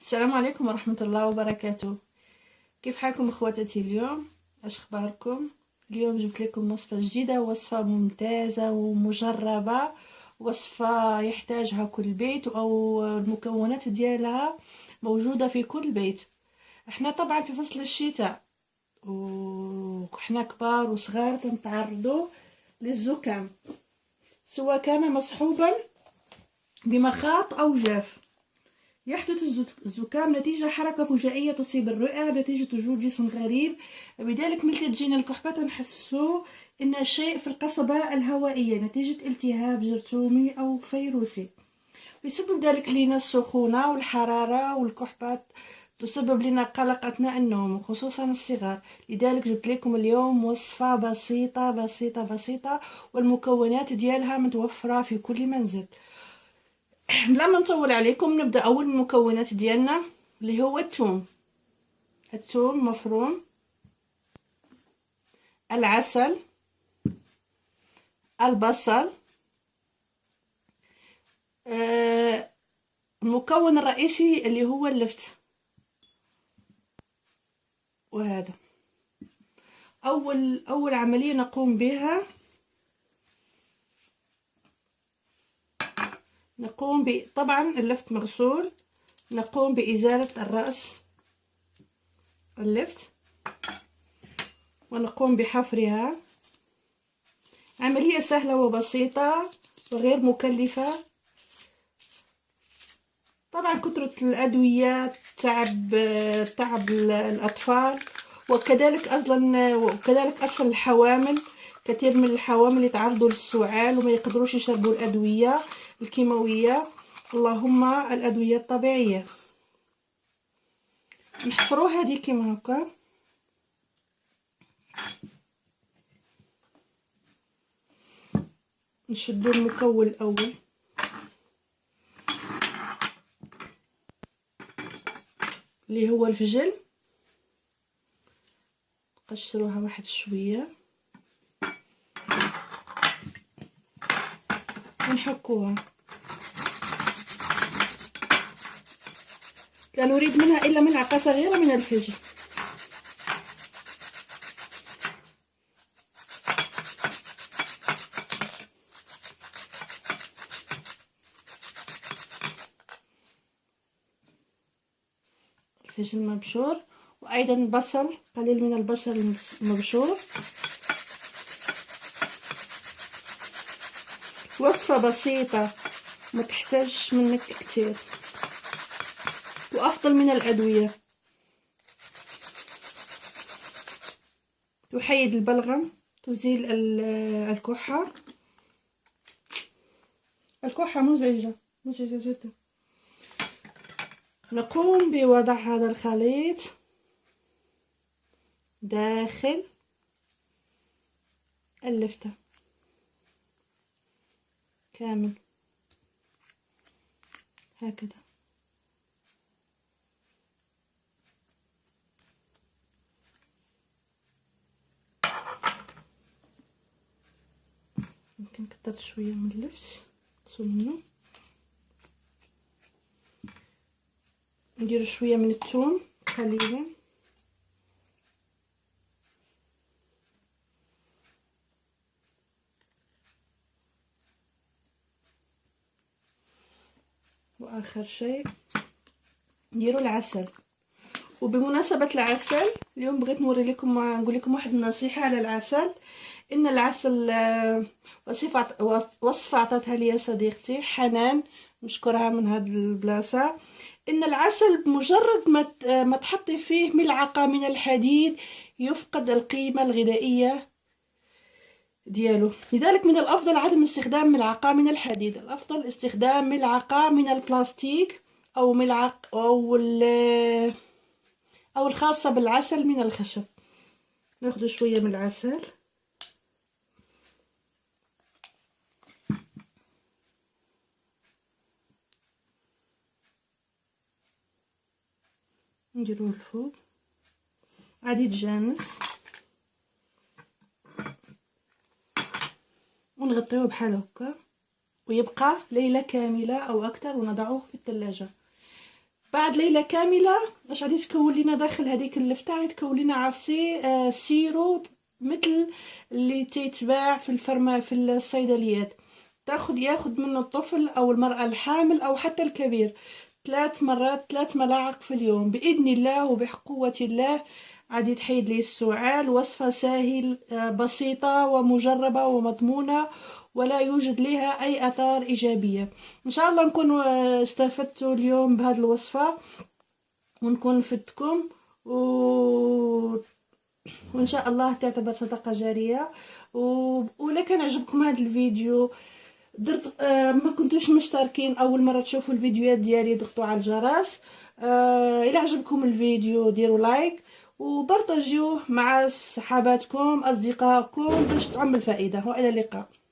السلام عليكم ورحمة الله وبركاته. كيف حالكم اخواتاتي؟ اليوم اش اخباركم؟ اليوم جبت لكم وصفة جديدة، وصفة ممتازة ومجربة، وصفة يحتاجها كل بيت، او المكونات ديالها موجودة في كل بيت. احنا طبعا في فصل الشتاء، وحنا كبار وصغار تنتعرضوا للزكام، سواء كان مصحوبا بمخاط او جاف. يحدث الزكام نتيجة حركة فجائية تصيب الرئة نتيجة وجود جسم غريب، بذلك ملي تجينا الكحبة تنحسو إن شيء في القصبة الهوائية نتيجة التهاب جرثومي أو فيروسي. بسبب ذلك لنا السخونة والحرارة والكحبة، تسبب لنا قلق أثناء النوم وخصوصا الصغار. لذلك جبت لكم اليوم وصفة بسيطة بسيطة بسيطة، والمكونات ديالها متوفرة في كل منزل. بلا ما نطول عليكم نبدا. اول المكونات ديالنا اللي هو الثوم مفروم، العسل، البصل، المكون الرئيسي اللي هو اللفت. وهذا اول عمليه نقوم بها، طبعا اللفت مغسول، نقوم بازاله الراس اللفت ونقوم بحفرها. عمليه سهله وبسيطه وغير مكلفه. طبعا كثرة الأدوية تعب الأطفال، وكذلك أصلا الحوامل. كثير من الحوامل يتعرضوا للسعال وما يقدروش يشربوا الأدوية الكيماوية، اللهم الأدوية الطبيعية. نحفروها هذه كيما هكا. نشدو المكون الأول اللي هو الفجل، نقشروها واحد شويه ونحكوها. لا نريد منها الا ملعقه صغيره من الفجل. الفجل مبشور، وايضا بصل، قليل من البصل مبشور. وصفة بسيطة ما تحتاجش منك كتير، وافضل من الادوية. تحيد البلغم، تزيل الكحة مزعجة جدا. نقوم بوضع هذا الخليط داخل اللفتة كامل هكذا. يمكن كترت شوية من اللفت، منه. ندير شوية من الثوم قليلا، واخر شيء نديروا العسل. وبمناسبة العسل اليوم بغيت نقول لكم واحد النصيحة على العسل. ان العسل وصفة عطاتها لي صديقتي حنان، نشكرها من هذه البلاصة. ان العسل بمجرد ما تحطي فيه ملعقة من الحديد يفقد القيمة الغذائية ديالو. لذلك من الافضل عدم استخدام ملعقة من الحديد، الافضل استخدام ملعقة من البلاستيك او او الخاصة بالعسل من الخشب. ناخذ شوية من العسل نديروه الفوق عادي تجانس، ونغطيه بحال هكا ويبقى ليلة كاملة او اكثر ونضعه في الثلاجة. بعد ليله كامله اش غادي تكون لينا داخل هذيك اللفته، غادي تكون لينا عصير سيرو مثل اللي تيتباع في في الصيدليات. ياخد منه الطفل او المراه الحامل او حتى الكبير 3 مرات، 3 ملاعق في اليوم باذن الله وبقوه الله. غادي تحيد لي السعال. وصفه سهل بسيطه ومجربه ومضمونه، ولا يوجد لها اي اثار ايجابيه. ان شاء الله نكون استفدتوا اليوم بهذه الوصفه، ونكون فدتكم وان شاء الله تعتبر صدقه جاريه. ولا كان عجبكم هذا الفيديو درت ما كنتوش مشتركين اول مره تشوفوا الفيديوهات ديالي، ضغطوا على الجرس. الى عجبكم الفيديو ديروا لايك وبارطاجيوه مع صحاباتكم اصدقائكم باش تعم الفائده. والى اللقاء.